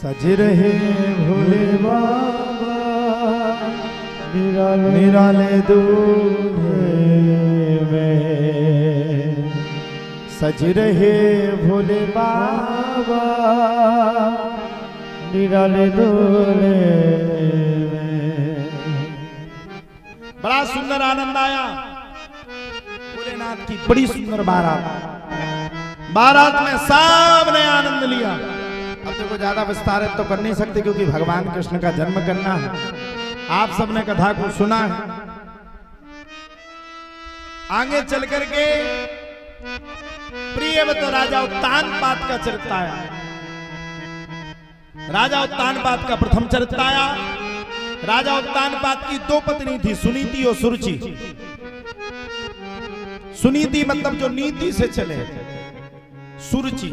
सज रहे भोले बाबा निराले दूल्हे में, सज रहे भोले बाबा निराले दूल्हे में। बड़ा सुंदर आनंद आया। भोलेनाथ की बड़ी सुंदर बारात में सबने आनंद लिया। अब देखो ज्यादा विस्तारित तो कर नहीं सकते क्योंकि भगवान कृष्ण का जन्म करना है। आप सबने कथा को सुना है। आगे चल करके प्रियवत राजा उत्तानपाद का चरित्र आया। राजा उत्तानपाद का प्रथम चरित्र आया। राजा उत्तानपाद की दो पत्नी थी, सुनीति और सुरुचि। सुनीति मतलब जो नीति से चले, सुरुचि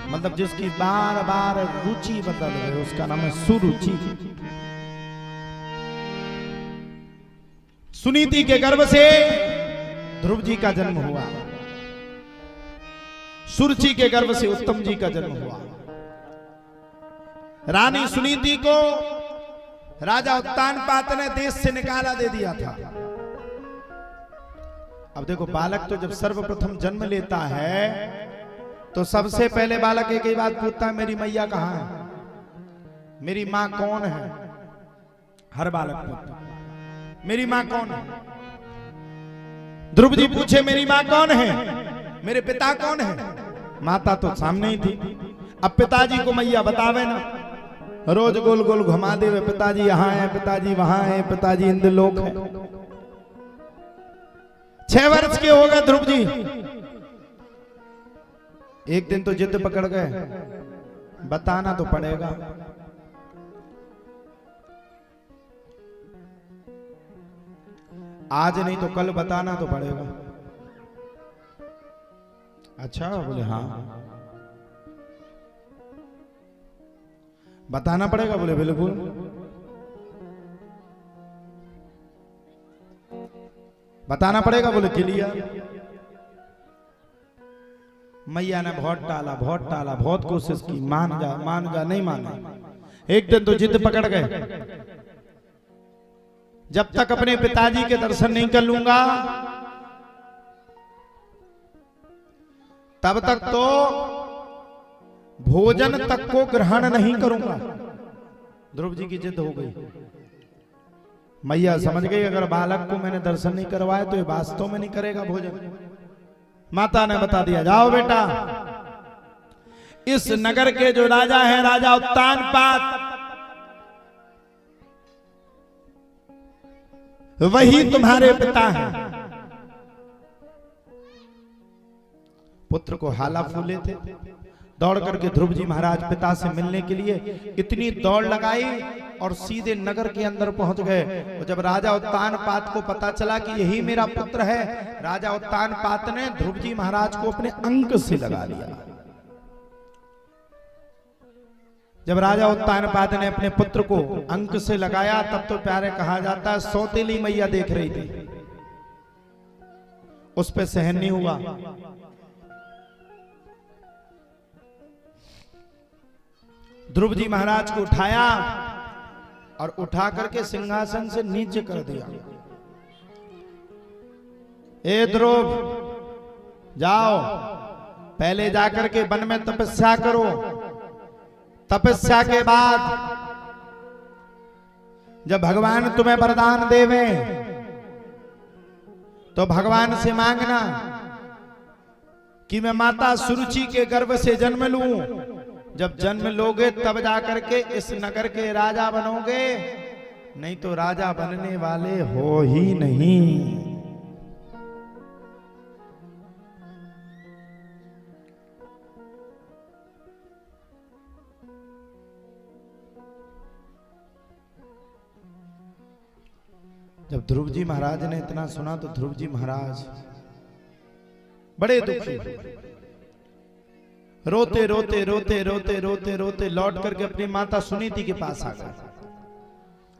मतलब जिसकी बार बार रुचि बदल गई, उसका नाम है सुरुचि। सुनीति के गर्भ से ध्रुव जी का जन्म हुआ। सुरुचि के गर्भ से उत्तम जी का जन्म हुआ। रानी सुनीति को राजा उत्तानपाद ने देश से निकाला दे दिया था। अब देखो बालक तो जब सर्वप्रथम जन्म लेता है तो सबसे पहले बालक एक ही बात पूछता है, मेरी मैया कहां है, मेरी मां कौन है। हर बालक पूछता है मेरी मां कौन है। ध्रुव जी पूछे मेरी मां कौन है, मेरे पिता कौन है। माता तो सामने ही थी। अब पिताजी को मैया बतावे ना, रोज गोल गोल घुमा दे, पिताजी यहां है, पिताजी वहां है, पिताजी इंद्रलोक है। 6 वर्ष के हो गए ध्रुव जी। एक दिन तो जिद पकड़ गए, बताना तो पड़ेगा। आज नहीं तो कल बताना तो पड़ेगा। अच्छा बोले हाँ बताना पड़ेगा। बोले बिल्कुल। बताना पड़ेगा। बोले क्लियर। मैया ने बहुत टाला, बहुत कोशिश की, मान जा नहीं माना। एक दिन तो जिद पकड़ गए, जब तक अपने पिताजी के दर्शन नहीं कर लूंगा तब तक तो भोजन तक को ग्रहण नहीं करूंगा। ध्रुव जी की जिद हो गई। मैया समझ गई अगर बालक को मैंने दर्शन नहीं करवाया तो ये वास्तव में नहीं करेगा भोजन। माता ने बता दिया, जाओ बेटा, इस नगर के जो राजा है, राजा उत्तानपाद, वही तुम्हारे पिता हैं। पुत्र को हाला फूले थे। दौड़ करके ध्रुव जी महाराज पिता से मिलने के लिए इतनी दौड़ लगाई और सीधे नगर के अंदर पहुंच गए। और जब राजा उत्तानपाद को पता चला कि यही मेरा पुत्र है, राजा उत्तानपाद ने ध्रुव जी महाराज को अपने अंक से लगा लिया। जब राजा उत्तानपाद ने अपने पुत्र को अंक से लगाया तब तो प्यारे कहा जाता है सौतेली मैया देख रही थी, उस पे सहन नहीं हुआ। ध्रुव जी महाराज को उठाया और उठा करके सिंहासन से नीचे कर दिया। ए ध्रुव, जाओ पहले जाकर के वन में तपस्या करो। तपस्या के बाद जब भगवान तुम्हें वरदान देवे तो भगवान से मांगना कि मैं माता सुरुचि के गर्भ से जन्म लूं। जब जन्म लोगे तब जाकर के इस नगर के राजा बनोगे, नहीं तो राजा बनने वाले हो ही नहीं। जब ध्रुव जी महाराज ने इतना सुना तो ध्रुव जी महाराज बड़े दुखी, रोते रोते रोते रोते रोते रोते लौट करके अपनी माता सुनीति के पास आ गए।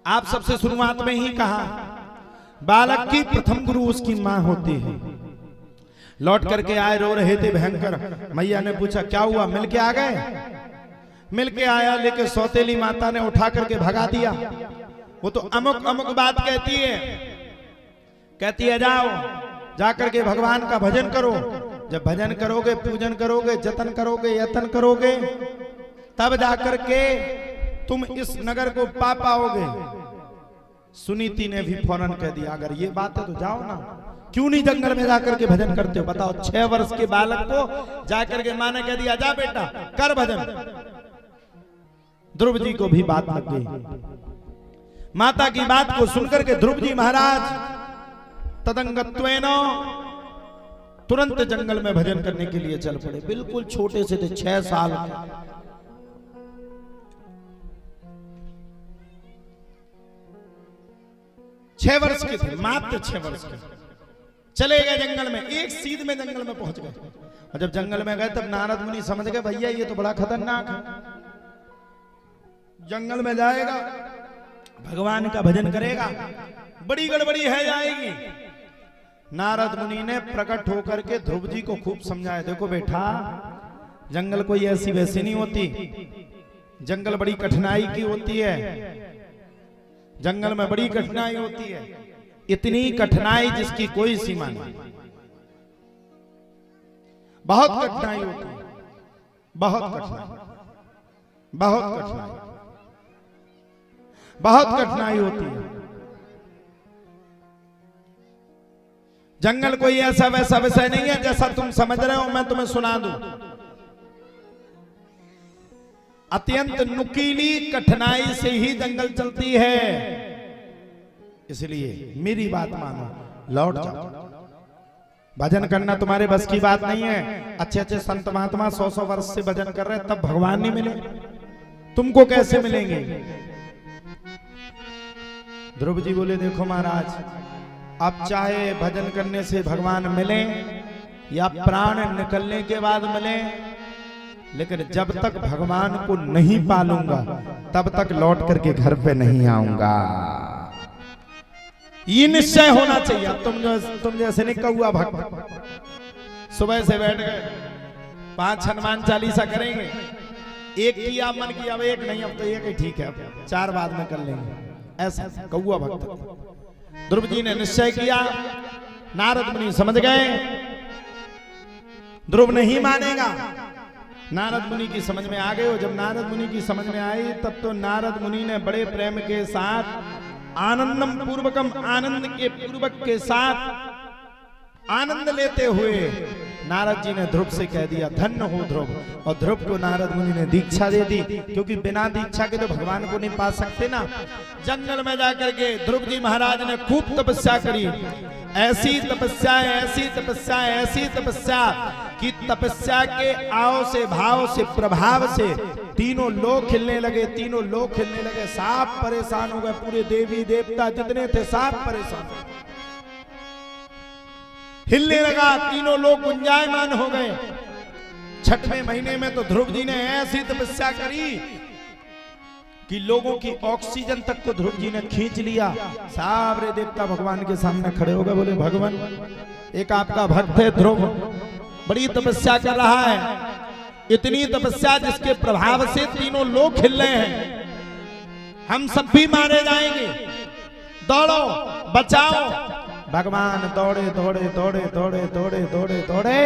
आप सबसे शुरुआत में ही कहा बालक की प्रथम गुरु उसकी मां होती है। लौट करके आए, रो रहे थे भयंकर। मैया ने पूछा क्या हुआ, मिल के आ गए? मिलके आया, लेकिन सौतेली माता ने उठा करके भगा दिया। वो तो अमुक अमुक बात कहती है जाओ जाकर के भगवान का भजन करो। जब भजन करोगे, पूजन करोगे, जतन करोगे, यतन करोगे, तब जाकर के तुम इस नगर को पा पाओगे। सुनीति ने भी फौरन कह दिया, अगर ये बात है तो जाओ ना, क्यों नहीं जंगल में जाकर के भजन करते हो? बताओ, 6 वर्ष के बालक को जाकर के माँ ने कह दिया, जा बेटा कर भजन। ध्रुव जी को भी बात लग गई। माता की बात को सुनकर के ध्रुव जी महाराज तदंगत्वेन तुरंत जंगल में भजन करने के लिए चल पड़े। बिल्कुल छोटे से थे, 6 साल। 6 वर्ष के थे, मात्र 6 वर्ष के। चले गए जंगल में, एक सीध में जंगल में पहुंच गए। और जब जंगल में गए तब नारद मुनि समझ गए, भैया ये तो बड़ा खतरनाक है। जंगल में जाएगा, भगवान का भजन करेगा, बड़ी गड़बड़ी है जाएगी। नारद मुनि ने प्रकट होकर के ध्रुव जी को खूब समझाया, देखो बेटा, जंगल कोई ऐसी वैसी नहीं होती, जंगल बड़ी कठिनाई की होती है, जंगल में बड़ी कठिनाई होती है, इतनी कठिनाई जिसकी कोई सीमा नहीं। बहुत कठिनाई होती है, बहुत कठिनाई, बहुत कठिनाई, बहुत कठिनाई होती है। जंगल कोई ऐसा वैसा विषय नहीं है जैसा तुम समझ रहे हो। मैं तुम्हें सुना दूं, अत्यंत नुकीली कठिनाई से ही जंगल चलती है। इसलिए मेरी बात मानो, लौट जाओ। भजन करना तुम्हारे बस की बात नहीं है। अच्छे अच्छे संत महात्मा 100-100 वर्ष से भजन कर रहे हैं, तब भगवान नहीं मिले, तुमको कैसे मिलेंगे? ध्रुव जी बोले, देखो महाराज, अब चाहे भजन करने से भगवान मिले या प्राण निकलने के बाद मिले, लेकिन जब तक भगवान को नहीं पालूंगा तब तक लौट करके घर पे नहीं आऊंगा। ये निश्चय होना चाहिए। अब तुम जैसे नहीं कौआ भक्त सुबह से बैठ गए, 5 हनुमान चालीसा करेंगे, एक किया मन किया, अब एक नहीं, अब तो एक ही ठीक है, अब 4 बाद में कर लेंगे, ऐसा कौआ भक्त। ध्रुव जी ने निश्चय किया, नारद मुनि समझ गए ध्रुव नहीं मानेगा। नारद मुनि की समझ में आ गए। और जब नारद मुनि की समझ में आई, तब तो नारद मुनि ने बड़े प्रेम के साथ, आनंदम पूर्वकम, आनंद के पूर्वक के साथ, आनंद लेते हुए नारद जी ने ध्रुव से कह दिया, धन्य हो ध्रुव। और ध्रुव को नारद मुनि ने दीक्षा दे दी, क्योंकि बिना दीक्षा के तो भगवान को नहीं पा सकते ना। जंगल में जाकर के ध्रुव जी महाराज ने खूब तपस्या करी। ऐसी तपस्या, ऐसी तपस्या, ऐसी तपस्या कि तपस्या के आओ से, भाव से, प्रभाव से तीनों लोग खिलने लगे, तीनों लोग खिलने लगे। सब परेशान हो गए, पूरे देवी देवता जितने थे सब परेशान, हिलने लगा, तीनों लोग गुंजायमान हो गए। 6वें महीने में तो ध्रुव जी ने ऐसी तपस्या करी कि लोगों की ऑक्सीजन तक को ध्रुव जी ने खींच लिया। सारे देवता भगवान के सामने खड़े हो गए, बोले, भगवान, एक आपका भक्त है ध्रुव, बड़ी तपस्या कर रहा है, इतनी तपस्या जिसके प्रभाव से तीनों लोग खिल रहे हैं, हम सब भी मारे जाएंगे, दौड़ो, बचाओ। भगवान दौड़े दौड़े दौड़े दौड़े दौड़े दौड़े दौड़े,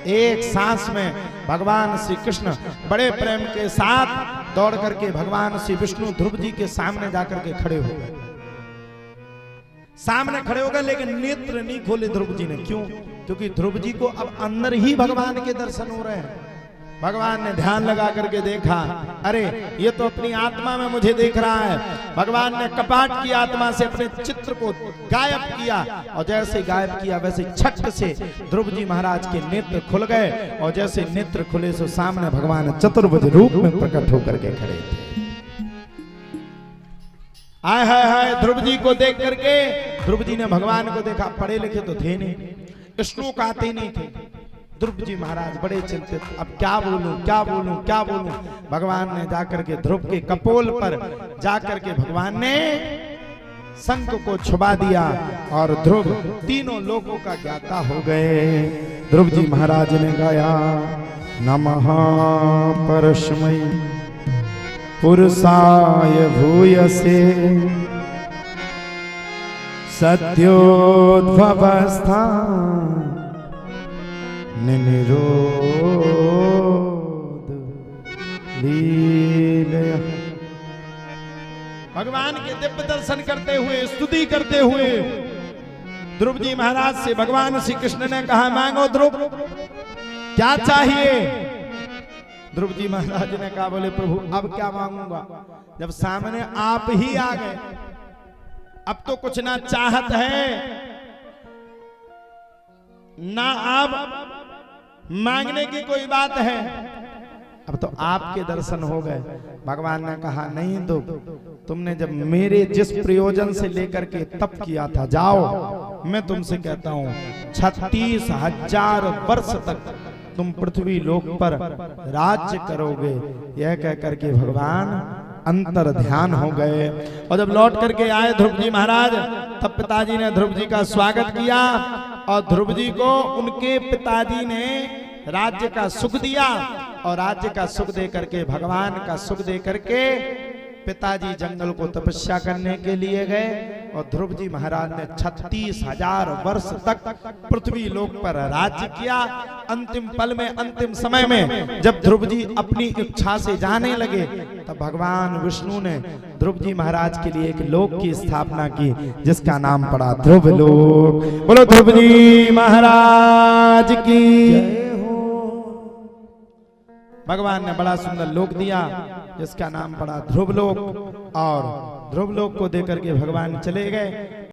एक सांस में भगवान श्री कृष्ण बड़े प्रेम के साथ दौड़ करके भगवान श्री विष्णु ध्रुव जी के सामने जाकर के खड़े हो गए। सामने खड़े हो गए, लेकिन नेत्र नहीं खोले ध्रुव जी ने। क्यों? क्योंकि ध्रुव जी को अब अंदर ही भगवान के दर्शन हो रहे हैं। भगवान ने ध्यान लगा करके देखा, अरे ये तो अपनी आत्मा में मुझे देख रहा है। भगवान ने कपाट की आत्मा से अपने चित्र को गायब किया, और जैसे गायब किया वैसे छट से ध्रुव जी महाराज के नेत्र खुल गए। और जैसे नेत्र खुले सो सामने भगवान चतुर्भुज रूप में प्रकट होकर के खड़े थे। आय हाय हाय, ध्रुव जी को देख करके ध्रुव जी ने भगवान को देखा। पढ़े लिखे तो थे नहीं, श्लोक आते नहीं थे। ध्रुव जी महाराज बड़े चिंतित, अब क्या बोलूं, क्या बोलूं, क्या बोलूं। भगवान ने जाकर के ध्रुव के कपोल पर जाकर के भगवान ने शंख को छुपा दिया, और ध्रुव तीनों लोगों का ज्ञाता हो गए। ध्रुव जी महाराज ने गाया, नमः परस्मै पुरुषाय भूयसे सद्योद्भवस्था निरोध लीलया। भगवान के दिव्य दर्शन करते हुए स्तुति करते हुए ध्रुव जी महाराज से भगवान श्री कृष्ण ने कहा, मांगो ध्रुव, क्या चाहिए? ध्रुव जी महाराज ने कहा, बोले प्रभु अब क्या मांगूंगा, जब सामने आप ही आ गए, अब तो कुछ ना चाहत है ना आप मांगने की कोई बात है, अब तो आपके दर्शन हो गए। भगवान ने कहा, नहीं तो तुमने जब मेरे जिस प्रयोजन से लेकर के तप किया था, जाओ मैं तुमसे कहता हूं 36,000 वर्ष तक तुम पृथ्वी लोक पर राज्य करोगे। यह कहकर के भगवान अंतर ध्यान हो गए। और जब लौट करके आए ध्रुव जी महाराज, तब पिताजी ने ध्रुव जी का स्वागत किया और ध्रुव जी को उनके पिताजी ने राज्य का सुख दिया। और राज्य का सुख दे करके, भगवान का सुख दे करके पिताजी जंगल को तपस्या करने के लिए गए और ध्रुव जी महाराज ने 36,000 वर्ष तक पृथ्वी लोक पर राज्य किया। अंतिम पल में, अंतिम समय में जब ध्रुव जी अपनी इच्छा से जाने लगे, तब भगवान विष्णु ने ध्रुव जी महाराज के लिए एक लोक की स्थापना की, जिसका नाम पड़ा ध्रुव लोक। बोलो ध्रुव जी महाराज की भगवान ने बड़ा सुंदर लोक दिया, जिसका नाम पड़ा ध्रुव लोक। और ध्रुव लोक को देकर के भगवान चले गए।